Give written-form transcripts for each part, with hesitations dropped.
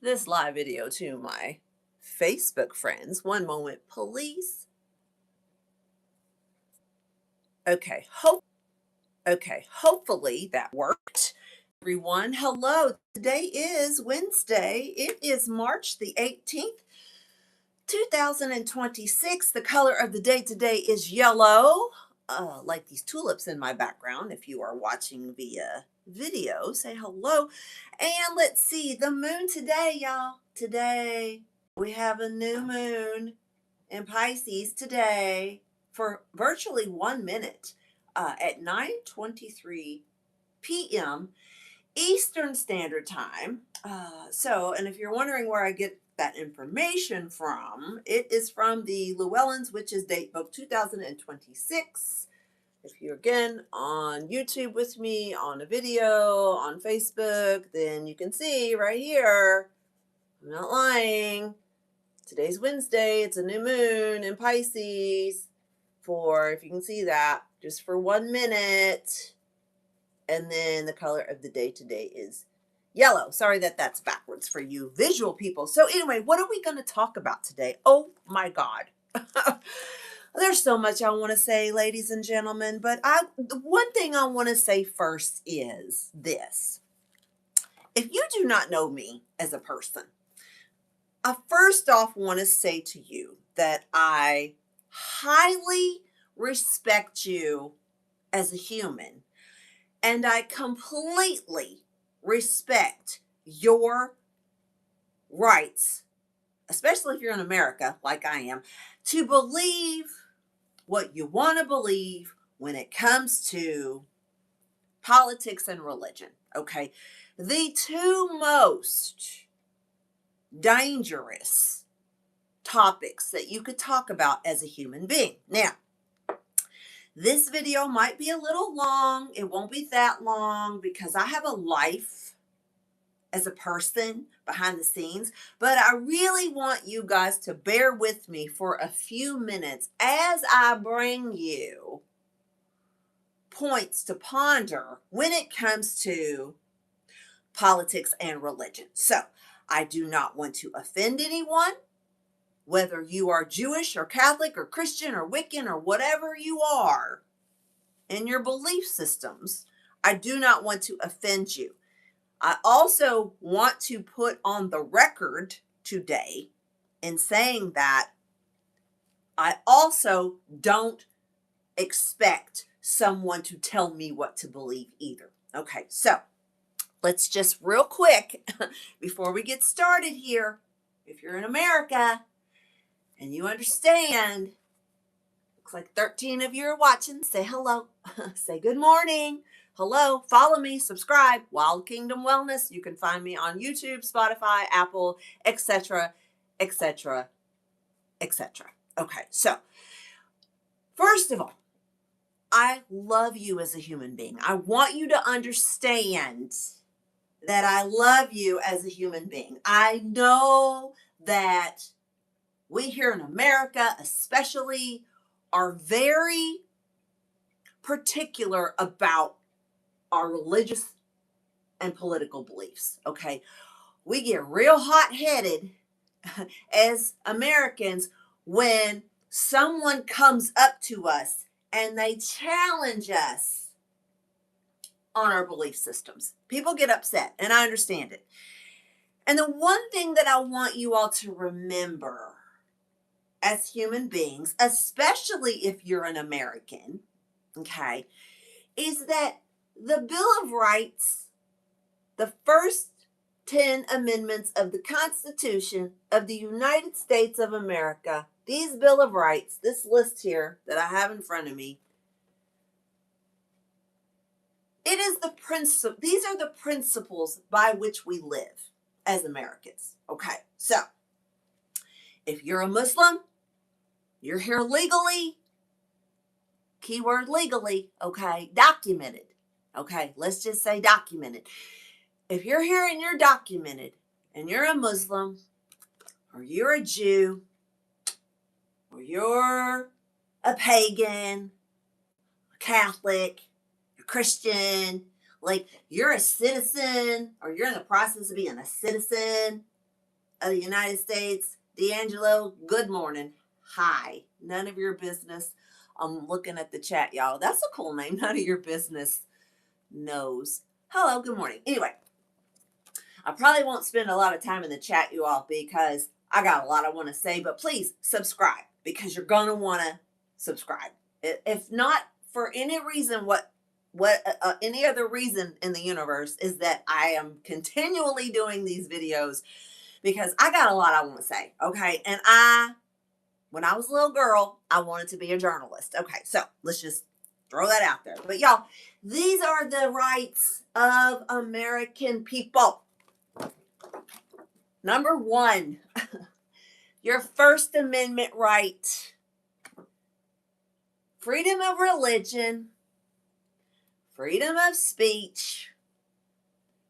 this live video to my Facebook friends. One moment, please. Okay, hopefully that worked. Everyone, hello. Today is Wednesday. It is March the 18th, 2026. The color of the day today is yellow. Like these tulips in my background. If you are watching via video, say hello. And let's see, the moon today, y'all. Today we have a new moon in Pisces today for virtually 1 minute at 9:23 p.m. Eastern Standard Time. And if you're wondering where I get that information from, it is from the Llewellyn's Witches Date Book 2026. If you're again on YouTube with me on a video on Facebook, then you can see right here. I'm not lying. Today's Wednesday. It's a new moon in Pisces for, if you can see that, just for 1 minute. And then the color of the day today is yellow. Sorry that that's backwards for you visual people. So anyway, what are we going to talk about today? Oh my God. There's so much I want to say, ladies and gentlemen, but one thing I want to say first is this. If you do not know me as a person, I first off want to say to you that I highly respect you as a human, and I completely respect your rights, especially if you're in America like I am, to believe what you want to believe when it comes to politics and religion. Okay. The two most dangerous topics that you could talk about as a human being. Now, this video might be a little long. It won't be that long because I have a life as a person behind the scenes, but I really want you guys to bear with me for a few minutes as I bring you points to ponder when it comes to politics and religion. So, I do not want to offend anyone, whether you are Jewish or Catholic or Christian or Wiccan or whatever you are in your belief systems. I do not want to offend you. I also want to put on the record today in saying that I also don't expect someone to tell me what to believe either. Okay, so let's just real quick, before we get started here, if you're in America and you understand, looks like 13 of you are watching, say hello, say good morning, hello, follow me, subscribe, Wild Kingdom Wellness. You can find me on YouTube, Spotify, Apple, etc., etc., etc. Okay, so first of all, I love you as a human being. I want you to understand that I love you as a human being. I know that we here in America especially are very particular about our religious and political beliefs, okay? We get real hot-headed as Americans when someone comes up to us and they challenge us on our belief systems. People get upset, and I understand it. And the one thing that I want you all to remember as human beings, especially if you're an American, okay, is that the Bill of Rights, the first 10 amendments of the Constitution of the United States of America, these Bill of Rights, this list here that I have in front of me, it is the principle. These are the principles by which we live as Americans. Okay, so if you're a Muslim, you're here legally, keyword legally, okay, documented. Okay, let's just say documented. If you're here and you're documented and you're a Muslim or you're a Jew or you're a pagan, a Catholic, a Christian, like you're a citizen or you're in the process of being a citizen of the United States. D'Angelo, good morning. Hi. None of your business. I'm looking at the chat, y'all. That's a cool name. None of your business knows. Hello, good morning. Anyway, I probably won't spend a lot of time in the chat, you all, because I got a lot I want to say, but please subscribe because you're going to want to subscribe. If not for any reason, any other reason in the universe is that I am continually doing these videos because I got a lot I want to say. Okay. And when I was a little girl, I wanted to be a journalist. Okay. So let's just throw that out there. But y'all, these are the rights of American people. Number 1, your First Amendment right. Freedom of religion, freedom of speech,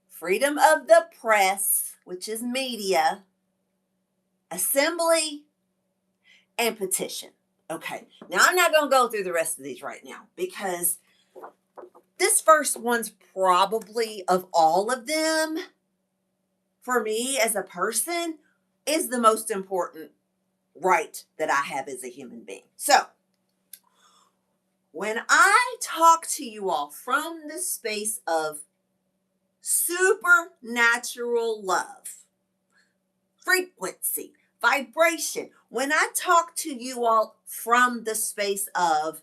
freedom of the press, which is media, assembly, and petition. Okay, now I'm not going to go through the rest of these right now because this first one's probably, of all of them, for me as a person, is the most important right that I have as a human being. So, when I talk to you all from the space of supernatural love, frequency, vibration, when I talk to you all from the space of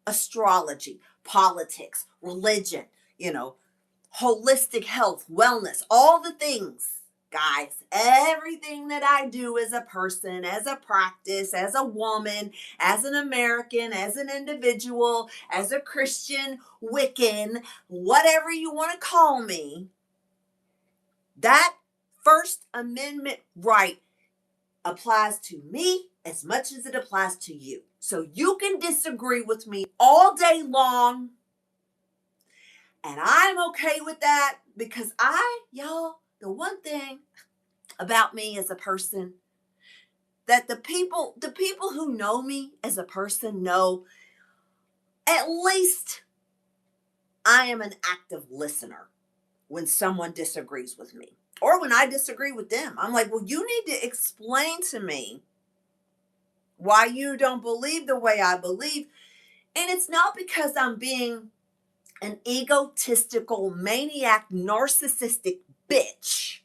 astrology, politics, religion, holistic health, wellness, all the things, guys, everything that I do as a person, as a practice, as a woman, as an American, as an individual, as a Christian, Wiccan, whatever you want to call me, that First Amendment right applies to me as much as it applies to you. So you can disagree with me all day long, and I'm okay with that because the one thing about me as a person that the people who know me as a person know, at least I am an active listener when someone disagrees with me or when I disagree with them. I'm like, well, you need to explain to me why you don't believe the way I believe. And it's not because I'm being an egotistical, maniac, narcissistic bitch.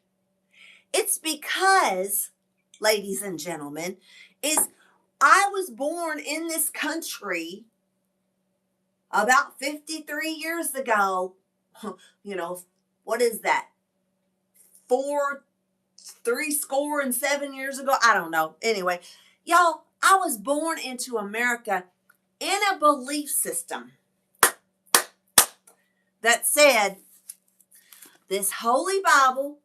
It's because, ladies and gentlemen, I was born in this country about 53 years ago. What is that? 7 years ago? I don't know. Anyway, y'all, I was born into America in a belief system that said this Holy Bible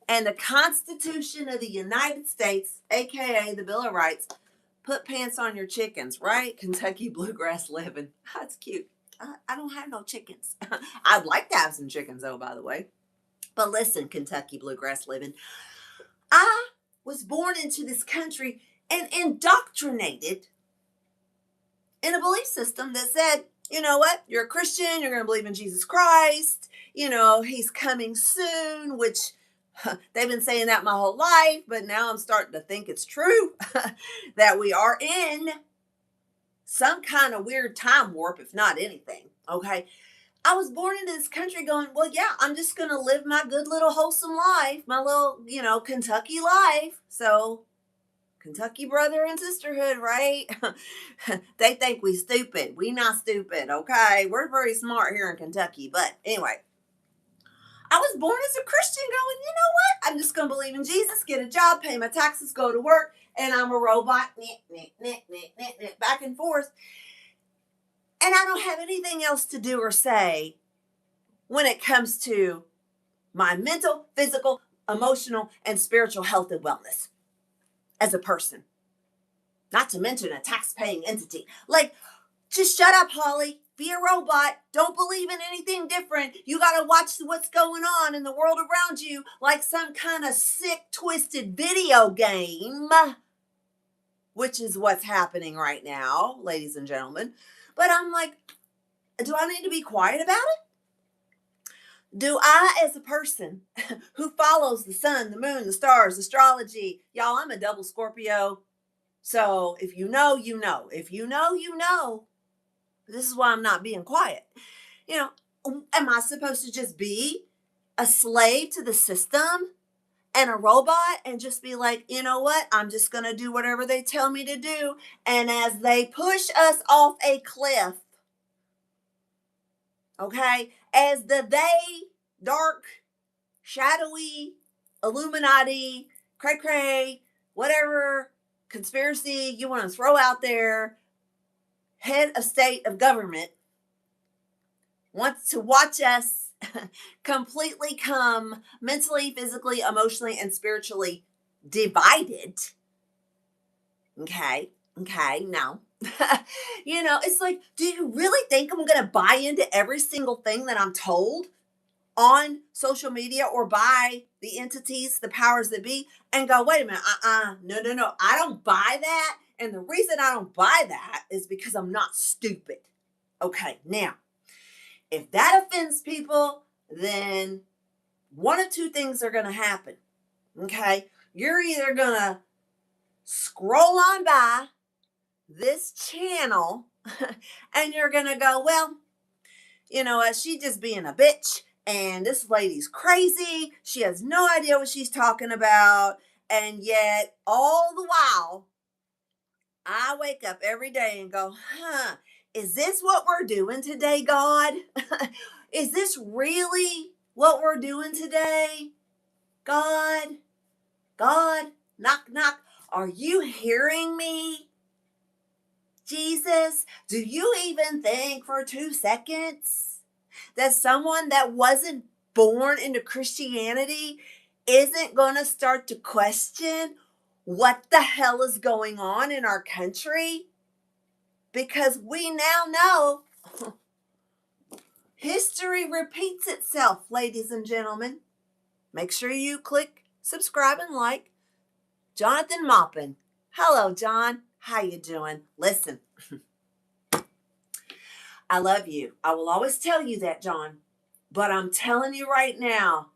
and the Constitution of the United States, aka the Bill of Rights, put pants on your chickens, right? Kentucky bluegrass living. That's cute. I don't have no chickens. I'd like to have some chickens, though, by the way. But listen, Kentucky bluegrass living. I was born into this country and indoctrinated in a belief system that said, you know what? You're a Christian. You're going to believe in Jesus Christ. He's coming soon, which they've been saying that my whole life, but now I'm starting to think it's true that we are in some kind of weird time warp, if not anything. Okay. I was born into this country going, well, yeah, I'm just going to live my good little wholesome life, my little, Kentucky life. So Kentucky brother and sisterhood, right? They think we stupid. We not stupid. Okay. We're very smart here in Kentucky. But anyway, I was born as a Christian going, you know what? I'm just going to believe in Jesus, get a job, pay my taxes, go to work, and I'm a robot, back and forth. And I don't have anything else to do or say when it comes to my mental, physical, emotional, and spiritual health and wellness as a person. Not to mention a tax-paying entity. Like, just shut up, Holly. Be a robot. Don't believe in anything different. You got to watch what's going on in the world around you like some kind of sick, twisted video game, which is what's happening right now, ladies and gentlemen. But I'm like, do I need to be quiet about it? Do I, as a person who follows the sun, the moon, the stars, astrology, y'all, I'm a double Scorpio. So if you know, you know. If you know, you know. This is why I'm not being quiet. You know, am I supposed to just be a slave to the system and a robot and just be like, you know what? I'm just going to do whatever they tell me to do. And as they push us off a cliff, okay, as the they, dark, shadowy, Illuminati, cray cray, whatever conspiracy you want to throw out there, head of state of government wants to watch us completely come mentally, physically, emotionally, and spiritually divided. Okay. Okay. No. It's like, do you really think I'm going to buy into every single thing that I'm told on social media or by the entities, the powers that be, and go, wait a minute, no, no, no, I don't buy that. And the reason I don't buy that is because I'm not stupid. Okay, now, if that offends people, then one of two things are going to happen. Okay, you're either going to scroll on by this channel and you're going to go, well, you know what, she just being a bitch. And this lady's crazy. She has no idea what she's talking about. And yet, all the while, I wake up every day and go, is this what we're doing today, God? Is this really what we're doing today? God, God, knock, knock. Are you hearing me? Jesus, do you even think for 2 seconds that someone that wasn't born into Christianity isn't going to start to question what the hell is going on in our country? Because we now know history repeats itself, ladies and gentlemen. Make sure you click subscribe and like. Jonathan Maupin. Hello, John. How you doing? Listen, I love you. I will always tell you that, John. But I'm telling you right now,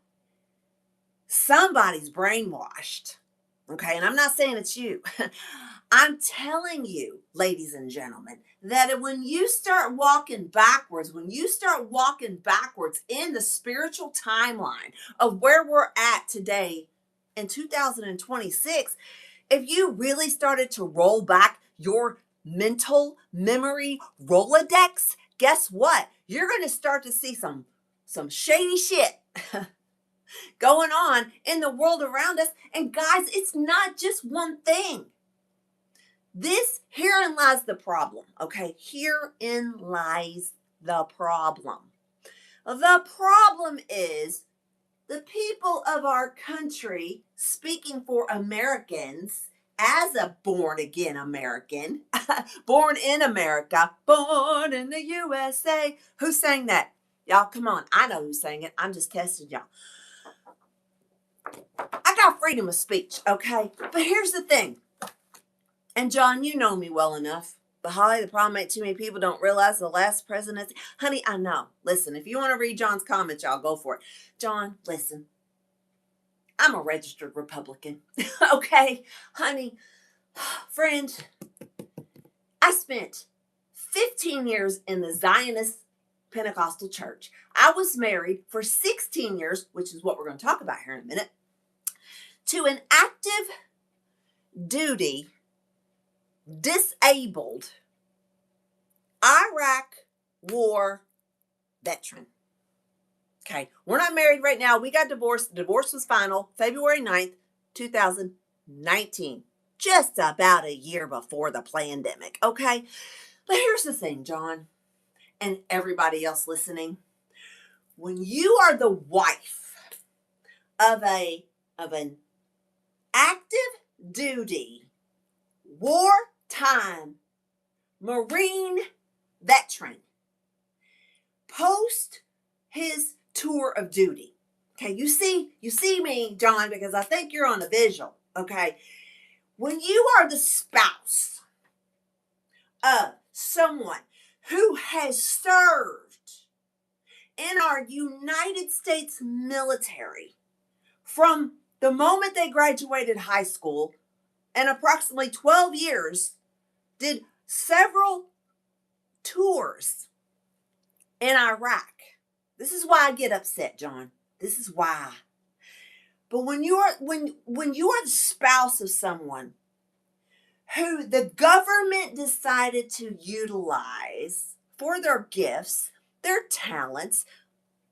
somebody's brainwashed. Okay, and I'm not saying it's you. I'm telling you, ladies and gentlemen, that when you start walking backwards, in the spiritual timeline of where we're at today in 2026, if you really started to roll back your mental memory Rolodex, guess what? You're going to start to see some shady shit going on in the world around us. And guys, it's not just one thing. Herein lies the problem, okay? Herein lies the problem. The problem is the people of our country, speaking for Americans, as a born again American, born in America, born in the USA. Who sang that? Y'all, come on. I know who sang it. I'm just testing y'all. I got freedom of speech, okay? But here's the thing. And John, you know me well enough. But Holly, the problem ain't too many people don't realize the last presidency. Honey, I know. Listen, if you want to read John's comments, y'all go for it. John, listen. I'm a registered Republican. Okay, honey, friend, I spent 15 years in the Zionist Pentecostal church. I was married for 16 years, which is what we're going to talk about here in a minute, to an active duty, disabled Iraq war veteran. Okay, we're not married right now. We got divorced. The divorce was final February 9th, 2019. Just about a year before the pandemic, okay? But here's the thing, John, and everybody else listening. When you are the wife of an active duty, wartime Marine veteran, post his tour of duty. Okay, you see me, John, because I think you're on a visual. Okay, when you are the spouse of someone who has served in our United States military from the moment they graduated high school and approximately 12 years did several tours in Iraq. This is why I get upset, John. This is why. But when you are the spouse of someone who the government decided to utilize for their gifts, their talents,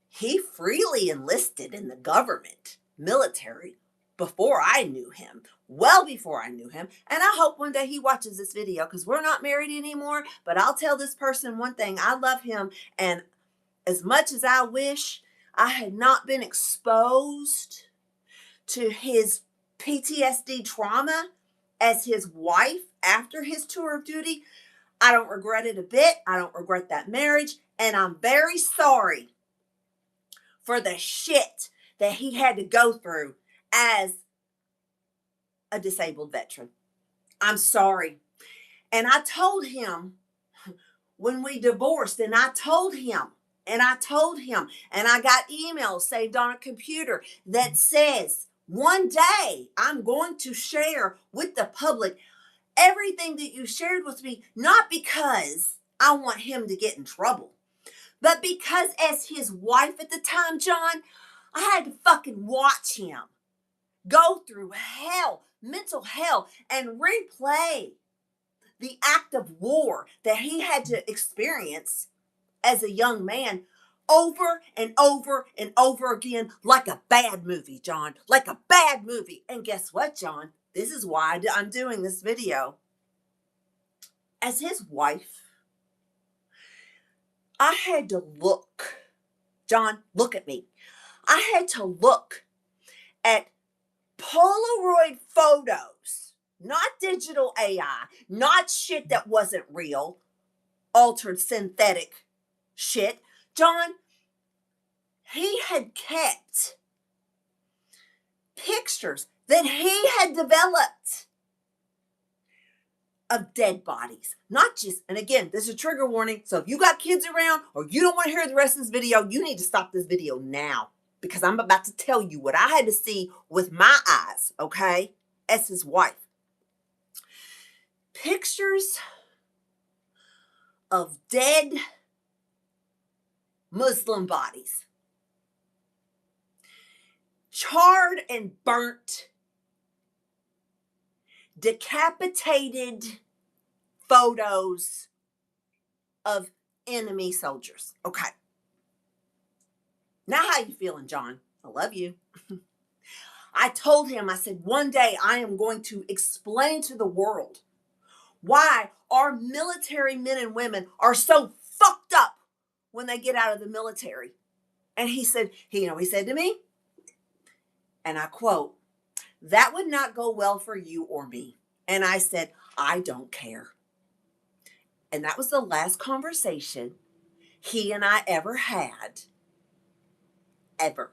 he freely enlisted in the government military before I knew him, well before I knew him. And I hope one day he watches this video because we're not married anymore. But I'll tell this person one thing: I love him. And as much as I wish I had not been exposed to his PTSD trauma as his wife after his tour of duty, I don't regret it a bit. I don't regret that marriage. And I'm very sorry for the shit that he had to go through as a disabled veteran. I'm sorry. And I told him when we divorced, and I told him, and I got emails saved on a computer that says, one day I'm going to share with the public everything that you shared with me, not because I want him to get in trouble, but because as his wife at the time, John, I had to fucking watch him go through hell, mental hell, and replay the act of war that he had to experience as a young man over and over and over again, like a bad movie, John, like a bad movie. And guess what, John? This is why I'm doing this video. As his wife, I had to look, John, look at me. I had to look at Polaroid photos, not digital AI, not shit that wasn't real, altered synthetic shit. John, he had kept pictures that he had developed of dead bodies. Not just, and again, this is a trigger warning. So if you got kids around or you don't want to hear the rest of this video, you need to stop this video now, because I'm about to tell you what I had to see with my eyes, okay, as his wife. Pictures of dead Muslim bodies, charred and burnt, decapitated photos of enemy soldiers. Okay. Now how you feeling, John? I love you. I told him, I said, one day I am going to explain to the world why our military men and women are so fucked up when they get out of the military. And he said, he said to me, and I quote, "That would not go well for you or me." And I said, "I don't care." And that was the last conversation he and I ever had. Ever.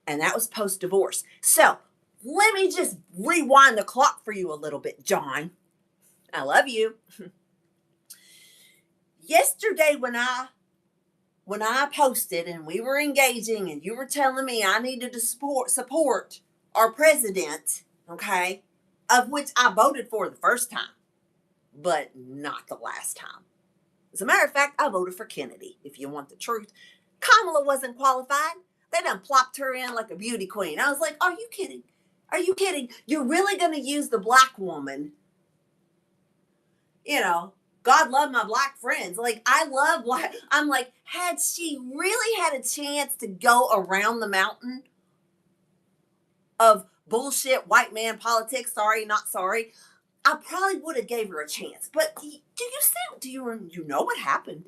And that was post-divorce. So let me just rewind the clock for you a little bit, John. I love you. Yesterday when I posted and we were engaging and you were telling me I needed to support our president, okay, of which I voted for the first time, but not the last time. As a matter of fact, I voted for Kennedy, if you want the truth. Kamala wasn't qualified. They done plopped her in like a beauty queen. I was like, are you kidding? Are you kidding? You're really going to use the black woman? You know, God love my black friends. Like, I love black. I'm like, had she really had a chance to go around the mountain of bullshit white man politics, sorry, not sorry, I probably would have gave her a chance. But do you know what happened?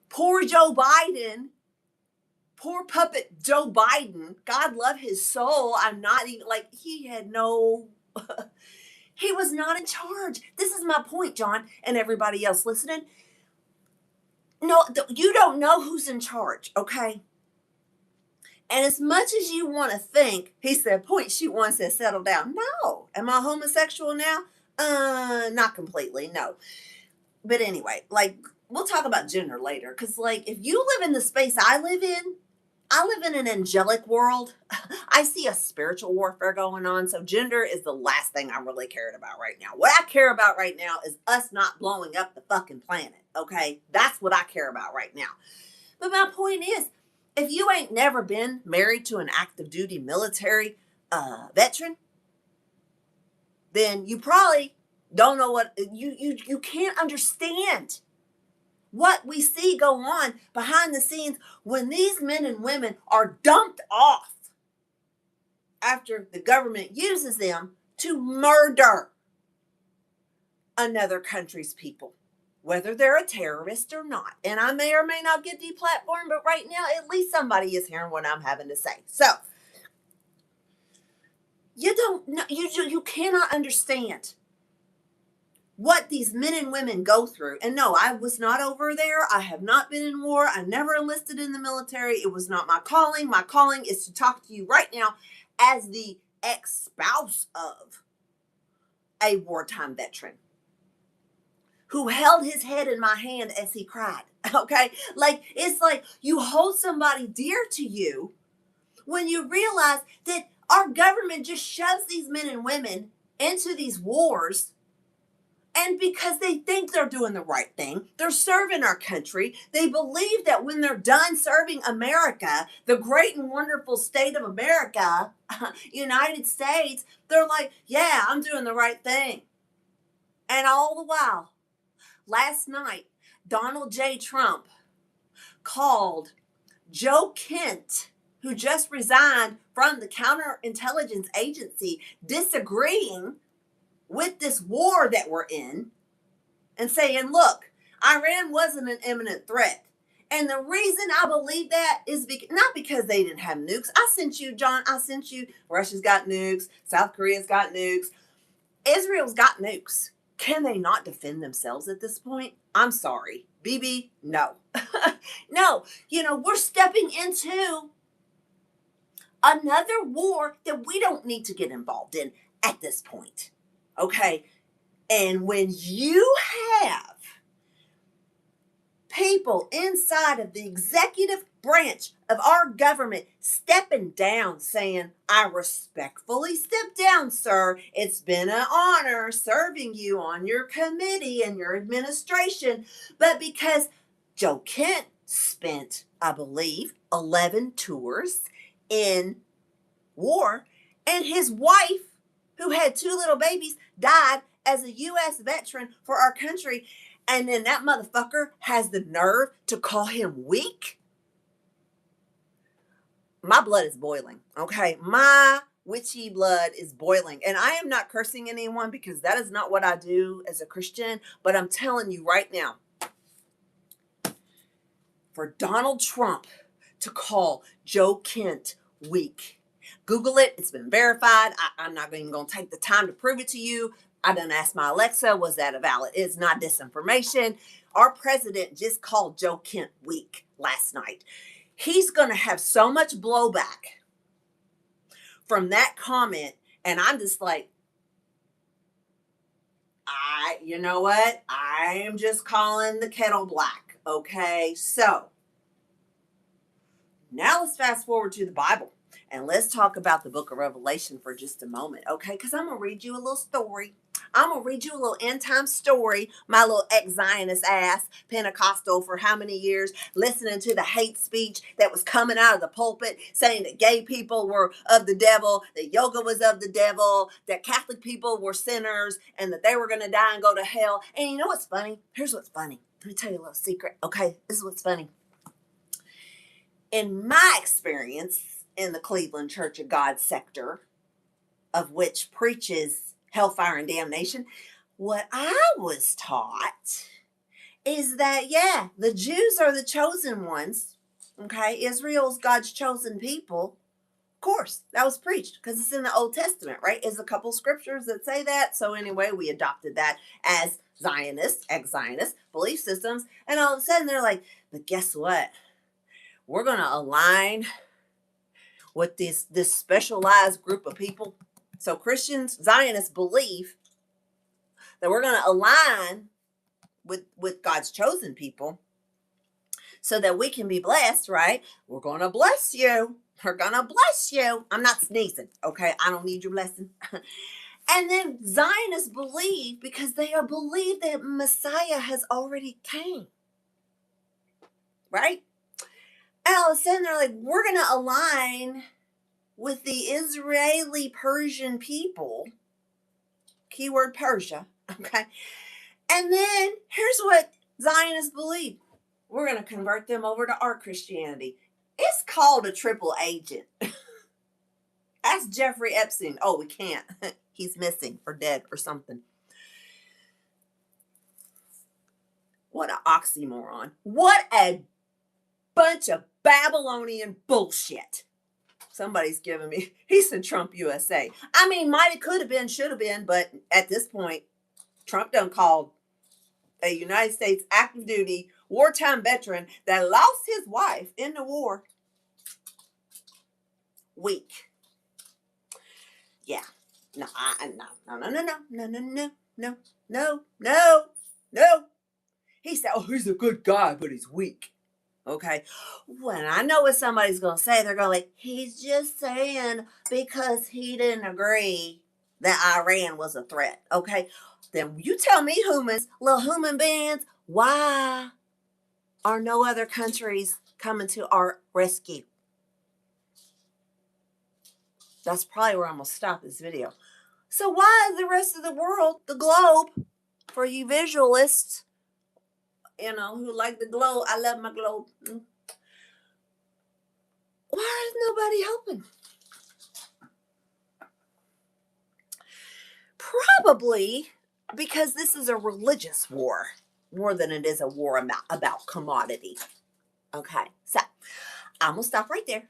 Poor Joe Biden, poor puppet Joe Biden, God love his soul. I'm not even, like, he was not in charge. This is my point, John, and everybody else listening. No, you don't know who's in charge, okay? And as much as you want to think, he said, point shoot one says settle down. No. Am I homosexual now? Not completely, no. But anyway, like, we'll talk about gender later. Because, like, if you live in the space I live in an angelic world. I see a spiritual warfare going on. So gender is the last thing I'm really caring about right now. What I care about right now is us not blowing up the fucking planet. Okay. That's what I care about right now. But my point is, if you ain't never been married to an active duty military veteran, then you probably don't know what you can't understand what we see go on behind the scenes when these men and women are dumped off after the government uses them to murder another country's people, whether they're a terrorist or not. And I may or may not get deplatformed, but right now, at least somebody is hearing what I'm having to say. So, you don't know, you cannot understand what these men and women go through. And no, I was not over there. I have not been in war. I never enlisted in the military. It was not my calling. My calling is to talk to you right now as the ex-spouse of a wartime veteran who held his head in my hand as he cried. Okay? Like, it's like you hold somebody dear to you when you realize that our government just shoves these men and women into these wars. And because they think they're doing the right thing, they're serving our country. They believe that when they're done serving America, the great and wonderful state of America, United States, they're like, yeah, I'm doing the right thing. And all the while, last night, Donald J. Trump called Joe Kent, who just resigned from the counterintelligence agency, disagreeing with this war that we're in, and saying, look, Iran wasn't an imminent threat. And the reason I believe that is not because they didn't have nukes. I sent you, John, Russia's got nukes, South Korea's got nukes, Israel's got nukes. Can they not defend themselves at this point? I'm sorry. BB, no. No, we're stepping into another war that we don't need to get involved in at this point. Okay? And when you have people inside of the executive branch of our government stepping down, saying, I respectfully step down, sir. It's been an honor serving you on your committee and your administration. But because Joe Kent spent, I believe, 11 tours in war, and his wife, who had 2 little babies, died as a U.S. veteran for our country, and then that motherfucker has the nerve to call him weak. My blood is boiling, okay? My witchy blood is boiling. And I am not cursing anyone because that is not what I do as a Christian. But I'm telling you right now, for Donald Trump to call Joe Kent weak, Google it. It's been verified. I'm not even going to take the time to prove it to you. I done asked my Alexa, was that a valid? It's not disinformation. Our president just called Joe Kent weak last night. He's going to have so much blowback from that comment. And I'm just like, you know what? I am just calling the kettle black. Okay. So now let's fast forward to the Bible. And let's talk about the book of Revelation for just a moment, okay? Because I'm going to read you a little story. I'm going to read you a little end time story. My little ex-Zionist ass, Pentecostal for how many years, listening to the hate speech that was coming out of the pulpit, saying that gay people were of the devil, that yoga was of the devil, that Catholic people were sinners, and that they were going to die and go to hell. And you know what's funny? Here's what's funny. Let me tell you a little secret, okay? This is what's funny. In my experience, in the Cleveland Church of God sector, of which preaches hellfire and damnation, what I was taught is that, yeah, the Jews are the chosen ones, okay? Israel's God's chosen people. Of course, that was preached because it's in the Old Testament, right? There's a couple scriptures that say that. So anyway, we adopted that as Zionists, ex-Zionist belief systems. And all of a sudden they're like, but guess what? We're going to align with this specialized group of people. So Christians, Zionists believe that we're going to align with God's chosen people so that we can be blessed, right? We're going to bless you. We're going to bless you. I'm not sneezing, okay? I don't need your blessing. And then Zionists believe because they are believe that Messiah has already came, right? And all of a sudden they're like, we're going to align with the Israeli Persian people, keyword Persia, okay? And then here's what Zionists believe. We're going to convert them over to our Christianity. It's called a triple agent. Ask Jeffrey Epstein. Oh, we can't. He's missing or dead or something. What an oxymoron. What a bunch of Babylonian bullshit. Somebody's giving me, he said Trump USA. I mean, might have, could have been, should have been, but at this point, Trump done called a United States active duty wartime veteran that lost his wife in the war weak. Yeah. No, no. He said, oh, he's a good guy, but he's weak. Okay. When I know what somebody's going to say, they're going to like, he's just saying because he didn't agree that Iran was a threat. Okay. Then you tell me, humans, little human beings, why are no other countries coming to our rescue? That's probably where I'm going to stop this video. So why is the rest of the world, the globe, for you visualists, you know, who like the globe, I love my globe. Why is nobody helping? Probably because this is a religious war more than it is a war about commodity. Okay, so I'm going to stop right there.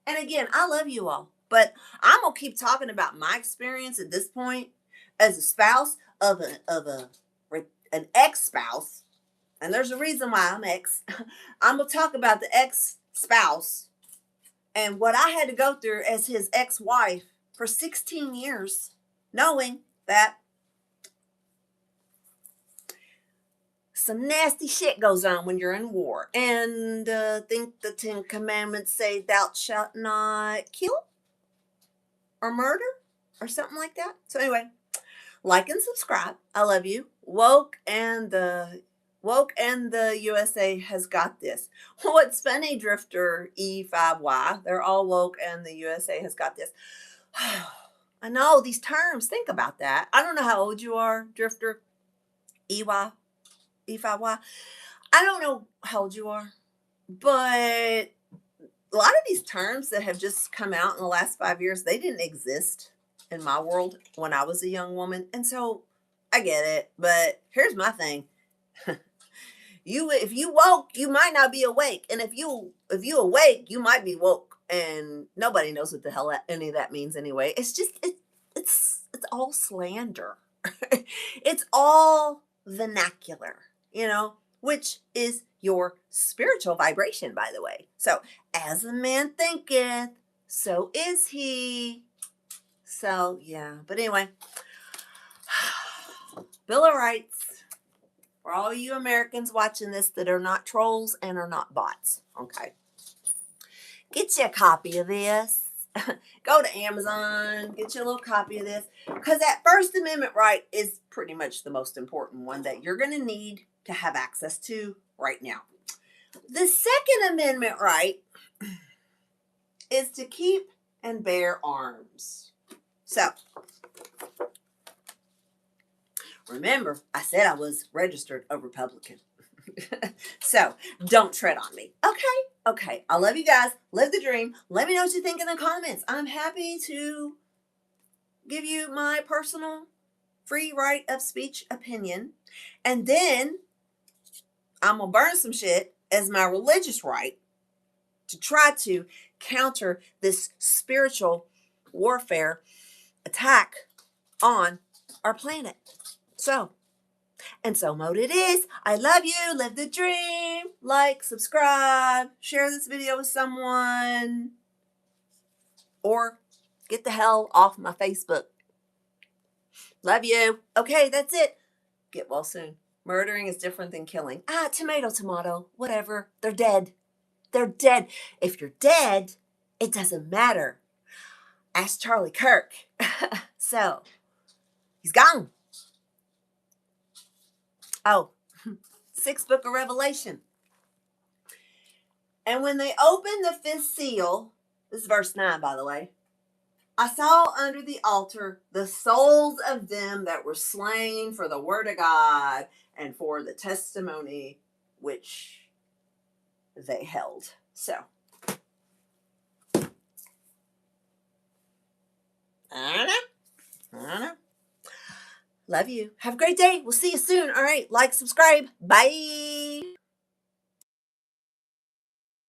And again, I love you all, but I'm going to keep talking about my experience at this point as a spouse of an ex-spouse. And there's a reason why I'm ex. I'm going to talk about the ex-spouse and what I had to go through as his ex-wife for 16 years, knowing that some nasty shit goes on when you're in war. And I think the 10 Commandments say thou shalt not kill or murder or something like that. So anyway, like and subscribe. I love you. WOKE and the USA has got this. What's funny, Drifter E5Y, they're all woke and the USA has got this. I know these terms, think about that. I don't know how old you are, Drifter E5Y. I don't know how old you are, but a lot of these terms that have just come out in the last 5 years, they didn't exist in my world when I was a young woman. And so I get it, but here's my thing. If you woke, you might not be awake. And if you awake, you might be woke. And nobody knows what the hell any of that means anyway. It's just it's all slander. It's all vernacular, you know, which is your spiritual vibration, by the way. So as a man thinketh, so is he. So yeah, but anyway, Bill of Rights. For all you Americans watching this that are not trolls and are not bots, okay? Get you a copy of this. Go to Amazon, get you a little copy of this. Because that First Amendment right is pretty much the most important one that you're going to need to have access to right now. The Second Amendment right is to keep and bear arms. So, remember, I said I was registered a Republican. So, don't tread on me. Okay. I love you guys. Live the dream. Let me know what you think in the comments. I'm happy to give you my personal free right of speech opinion. And then I'm going to burn some shit as my religious right to try to counter this spiritual warfare attack on our planet. So mode it is. I love you. Live the dream. Like, subscribe, share this video with someone, or get the hell off my Facebook. Love you. Okay, that's it. Get well soon. Murdering is different than killing. Ah, tomato, tomato, whatever. They're dead. They're dead. If you're dead, it doesn't matter. Ask Charlie Kirk. So, he's gone. Oh, sixth book of Revelation. And when they opened the fifth seal, this is verse 9, by the way, I saw under the altar the souls of them that were slain for the word of God and for the testimony which they held. So, I don't know. Love you. Have a great day. We'll see you soon. All right. Like, subscribe. Bye.